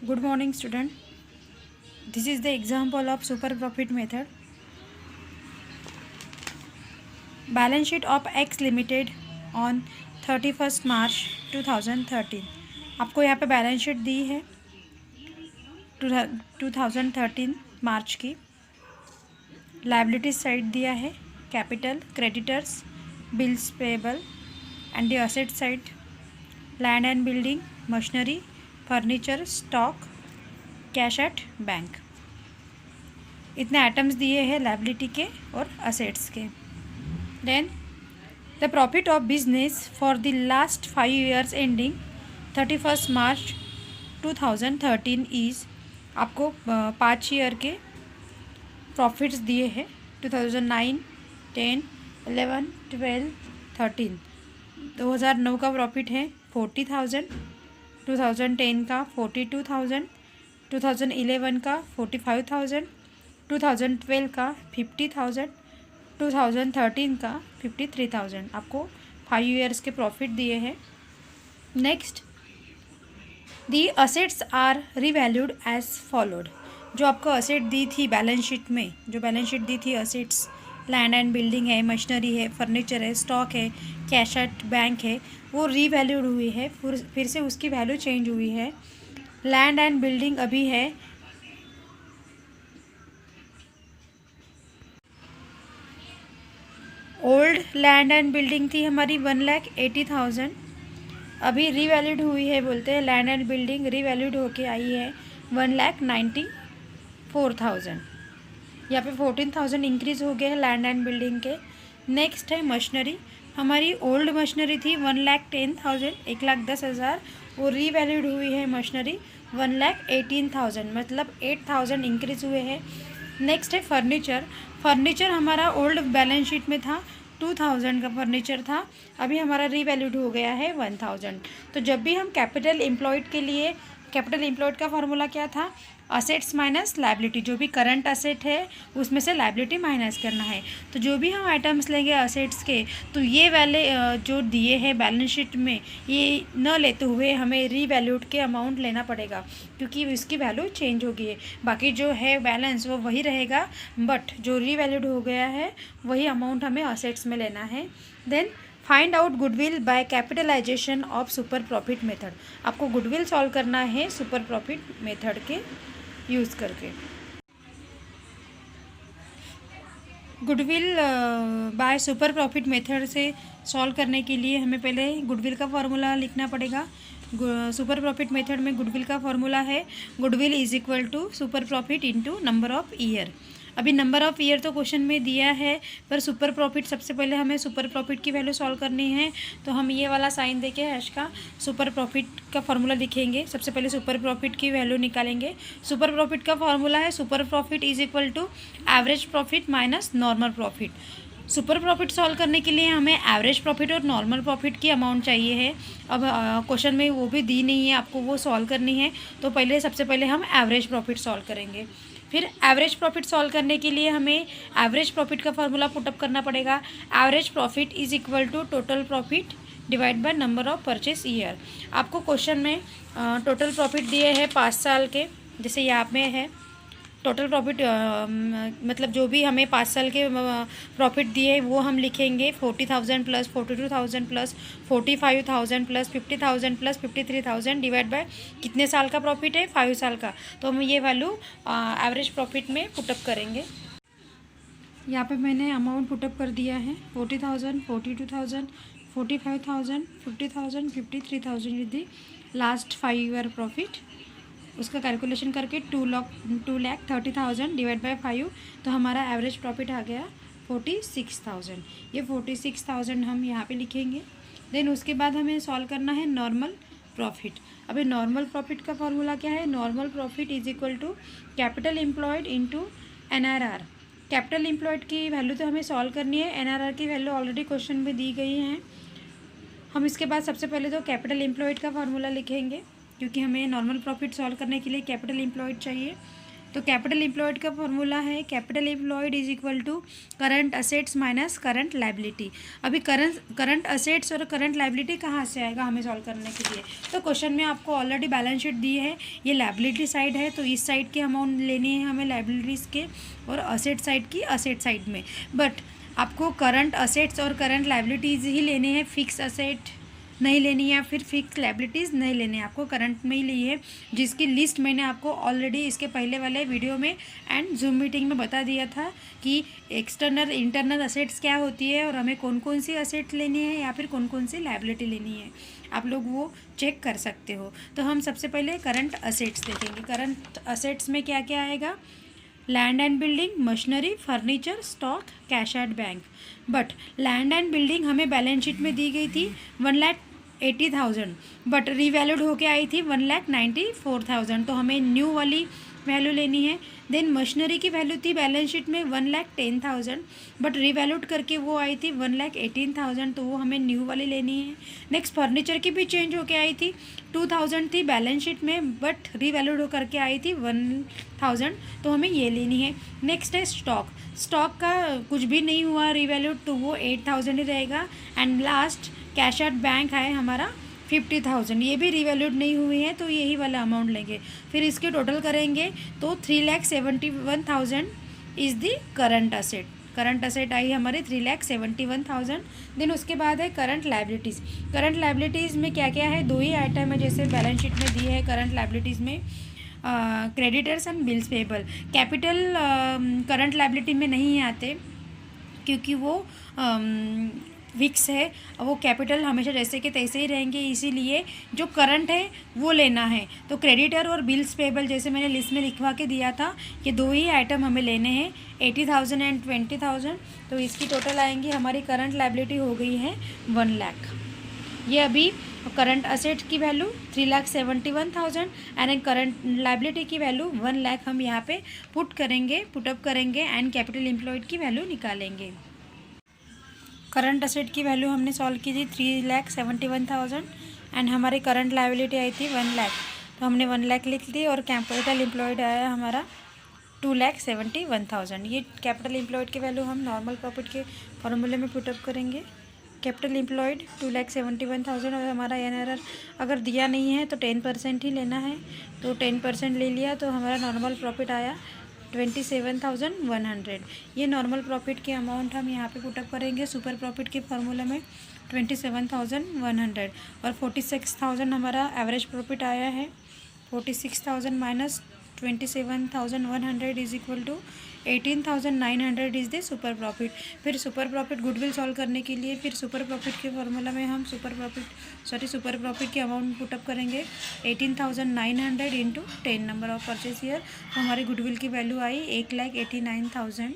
Good morning, student. This is the example of super profit method. Balance sheet of X Limited on 31st March 2013. आपको यहाँ पे balance sheet दी है 2013 मार्च की. Liability side दिया है capital, creditors, bills payable and the asset side land and building, machinery, furniture, stock, cash at bank. इतने items दिए हैं लायबिलिटी के और असेट्स के. Then the profit of business for the last 5 years ending 31st March 2013 is. आपको 5 year के profits दिए हैं 2009, 10, 11, 12, 13. 2009 का प्रॉफिट है 40,000, 2010 का 42,000, 2011 का 45,000, 2012 का 50,000, 2013 का 53,000. आपको 5 years के प्रॉफिट दिए हैं. Next, the assets are revalued as followed. जो आपको असेट दी थी बैलेंस शीट में, जो बैलेंस शीट दी थी असेट्स, लैंड एंड बिल्डिंग है, मशीनरी है, फर्नीचर है, स्टॉक है, कैश एट बैंक है, वो रीवैल्यूड हुई है. फिर से उसकी वैल्यू चेंज हुई है. लैंड एंड बिल्डिंग अभी है ओल्ड लैंड एंड बिल्डिंग थी हमारी 1,80,000. अभी रीवैल्यूड हुई है, बोलते हैं लैंड एंड बिल्डिंग रीवैल्यूड होके आई है 1,94,000. यहाँ पे 14,000 इंक्रीज़ हो गया है लैंड एंड बिल्डिंग के. नेक्स्ट है मशीनरी. हमारी ओल्ड मशीनरी थी 1,10,000, 1,10,000. वो रीवैल्यूड हुई है मशीनरी 1,18,000, मतलब 8,000 इंक्रीज़ हुए हैं. नेक्स्ट है फर्नीचर. फर्नीचर हमारा ओल्ड बैलेंस शीट में था 2,000 का फर्नीचर था, अभी हमारा रीवैल्यूड हो गया है 1,000. तो जब भी हम कैपिटल एम्प्लॉयड के लिए, कैपिटल एम्प्लॉयड का फॉर्मूला क्या था? Assets minus liability. जो भी करंट असेट है उसमें से लायबिलिटी माइनस करना है. तो जो भी हम आइटम्स लेंगे असेट्स के, तो ये वाले जो दिए हैं बैलेंस शीट में, ये न लेते हुए हमें रीवैल्यूड के अमाउंट लेना पड़ेगा, क्योंकि इसकी वैल्यू चेंज हो गई है. बाकी जो है बैलेंस वो वही रहेगा, बट जो रीवैल्यूड हो गया है वही अमाउंट हमें असेट्स में लेना है. Then find out goodwill by capitalisation of super profit method. आपको गुडविल सॉल्व करना है सुपर प्रॉफिट मेथड के यूज़ करके. Goodwill by super profit method से सॉल्व करने के लिए हमें पहले गुडविल का फॉर्मूला लिखना पड़ेगा. सुपर प्रॉफिट मेथड में गुडविल का फॉर्मूला है goodwill is equal to super profit into number of year. अभी नंबर ऑफ़ ईयर तो क्वेश्चन में दिया है, पर सुपर प्रॉफिट सबसे पहले हमें सुपर प्रॉफिट की वैल्यू सॉल्व करनी है. तो हम ये वाला साइन देके हैश का सुपर प्रॉफिट का फॉर्मूला लिखेंगे. सबसे पहले सुपर प्रॉफिट की वैल्यू निकालेंगे. सुपर प्रॉफिट का फॉर्मूला है super profit is equal to average profit minus normal profit. Super profit solve करने के लिए हमें एवरेज प्रॉफिट और नॉर्मल प्रॉफिट की अमाउंट चाहिए है. अब क्वेश्चन में वो भी दी नहीं है, आपको वो सॉल्व करनी है. तो सबसे पहले हम एवरेज प्रॉफिट सॉल्व करेंगे. फिर एवरेज प्रॉफिट सॉल्व करने के लिए हमें एवरेज प्रॉफिट का फॉर्मूला पुटअप करना पड़ेगा. Average profit is equal to total profit divide by number of purchase year. आपको क्वेश्चन में टोटल प्रॉफिट दिए हैं 5 साल के, जैसे यहाँ में है टोटल प्रॉफिट, मतलब जो भी हमें 5 साल के प्रॉफिट दिए वो हम लिखेंगे 40,000 plus 42,000 plus 45,000 plus 50,000 plus 53,000 divide by कितने साल का प्रॉफिट है, 5 साल का. तो हम ये वैल्यू एवरेज प्रॉफिट में पुटअप करेंगे. यहाँ पे मैंने अमाउंट पुटअप कर दिया है 40,000, 42,000, 45,000, 50,000, 53,000 with the last 5 year profit. उसका कैलकुलेशन करके 2,30,000 डिवाइड बाय 5, तो हमारा एवरेज प्रॉफिट आ गया 46,000. ये 46,000 हम यहाँ पे लिखेंगे. देन उसके बाद हमें सॉल्व करना है नॉर्मल प्रॉफिट. अभी नॉर्मल प्रॉफिट का फॉर्मूला क्या है? Normal profit is equal to capital employed into NRR. Capital employed की वैल्यू तो हमें सॉल्व करनी है, NRR की वैल्यू ऑलरेडी क्वेश्चन में दी गई है. हम इसके बाद सबसे पहले तो कैपिटल एम्प्लॉयड का फार्मूला लिखेंगे, क्योंकि हमें नॉर्मल प्रॉफिट सॉल्व करने के लिए कैपिटल एम्प्लॉयड चाहिए. तो कैपिटल एम्प्लॉयड का फॉर्मूला है capital employed is equal to current assets minus current liability. अभी करंट असेट्स और करंट लायबिलिटी कहाँ से आएगा हमें सॉल्व करने के लिए? तो क्वेश्चन में आपको ऑलरेडी बैलेंस शीट दी है, ये लायबिलिटी साइड है तो इस साइड के अमाउंट लेने हैं हमें लायबिलिटीज़ के, और असेट साइड की असेट साइड में। बट आपको करंट असेट्स और करंट लायबिलिटीज़ ही लेने हैं, फिक्स असेट नहीं लेनी है, फिर फिक्स लायबिलिटीज़ नहीं लेनी है, आपको करंट में ही ली है, जिसकी लिस्ट मैंने आपको ऑलरेडी इसके पहले वाले वीडियो में एंड जूम मीटिंग में बता दिया था कि एक्सटर्नल इंटरनल असेट्स क्या होती है और हमें कौन कौन सी असेट लेनी है या फिर कौन कौन सी लायबिलिटी लेनी है, आप लोग वो चेक कर सकते हो। तो हम सबसे पहले करंट असेट्स देखेंगे। करंट असेट्स में क्या क्या आएगा? Land and building, machinery, furniture, stock, cash at bank. But land and building हमें बैलेंस शीट में दी गई थी 1,80,000, बट रीवैल्यूड होके आई थी 1,94,000, तो हमें न्यू वाली वैल्यू लेनी है। देन मशीनरी की वैल्यू थी बैलेंस शीट में 1,10,000, बट रीवैल्यूड करके वो आई थी 1,18,000, तो वो हमें न्यू वाली लेनी है। नेक्स्ट फर्नीचर की भी चेंज होके आई थी, 2,000 थी बैलेंस शीट में, बट रीवैल्यूड करके आई थी 1,000, तो हमें ये लेनी है। नेक्स्ट है स्टॉक। स्टॉक का कुछ भी नहीं हुआ रीवैल्यूड, तो वो 8,000 ही रहेगा। And last cash at bank है हमारा 50,000, ये भी रीवैल्यूड नहीं हुई है, तो यही वाला अमाउंट लेंगे। फिर इसके टोटल करेंगे तो 3,71,000 is the current asset. Current asset आई हमारी 3,71,000। देन उसके बाद है करंट लायबिलिटीज़। करंट लायबिलिटीज़ में क्या क्या है? दो ही आइटम है जैसे बैलेंस शीट में दी है। करंट लायबिलिटीज़ में creditors and bills payable. Capital current liability में नहीं आते क्योंकि वो फिक्स है, वो कैपिटल हमेशा जैसे कि तैसे ही रहेंगे, इसीलिए जो करंट है वो लेना है। तो क्रेडिटर और बिल्स पेबल जैसे मैंने लिस्ट में लिखवा के दिया था, ये दो ही आइटम हमें लेने हैं, 80,000 एंड 20,000। तो इसकी टोटल आएंगी, हमारी करंट लायबिलिटी हो गई है 1 लाख। ये अभी करंट असेट की वैल्यू 3,71,000 एंड करंट लायबिलिटी की वैल्यू 1 लाख हम यहाँ पे पुटअप करेंगे एंड कैपिटल एम्प्लॉयड की वैल्यू निकालेंगे। करंट असेट की वैल्यू हमने सॉल्व की थी 3,71,000 एंड हमारी करंट लायबिलिटी आई थी 1 लाख, तो हमने 1 लाख लिख दी। और कैपिटल एम्प्लॉयड आया हमारा 2,71,000। ये कैपिटल एम्प्लॉयड की वैल्यू हम नॉर्मल प्रॉफिट के फॉर्मूले में पुटअप करेंगे। कैपिटल एम्प्लॉयड 2,71,000 और हमारा एनआरआर अगर दिया नहीं है तो 10% ही लेना है, तो 10% ले लिया, तो हमारा नॉर्मल प्रॉफिट आया 27,100। ये नॉर्मल प्रॉफिट के अमाउंट हम यहाँ पे पुटअप करेंगे सुपर प्रॉफिट के फार्मूला में 27,100। और 46,000 हमारा एवरेज प्रॉफिट आया है। 46,000 minus 27,100 is equal to 18,900 is the super profit. फिर सुपर प्रॉफिट गुडविल सॉल्व करने के लिए फिर सुपर प्रॉफिट के फार्मूला में हम सुपर प्रॉफिट के अमाउंट पुटअप करेंगे 18,900 into 10 number of purchase year, तो हमारी गुडविल की वैल्यू आई 1,89,000।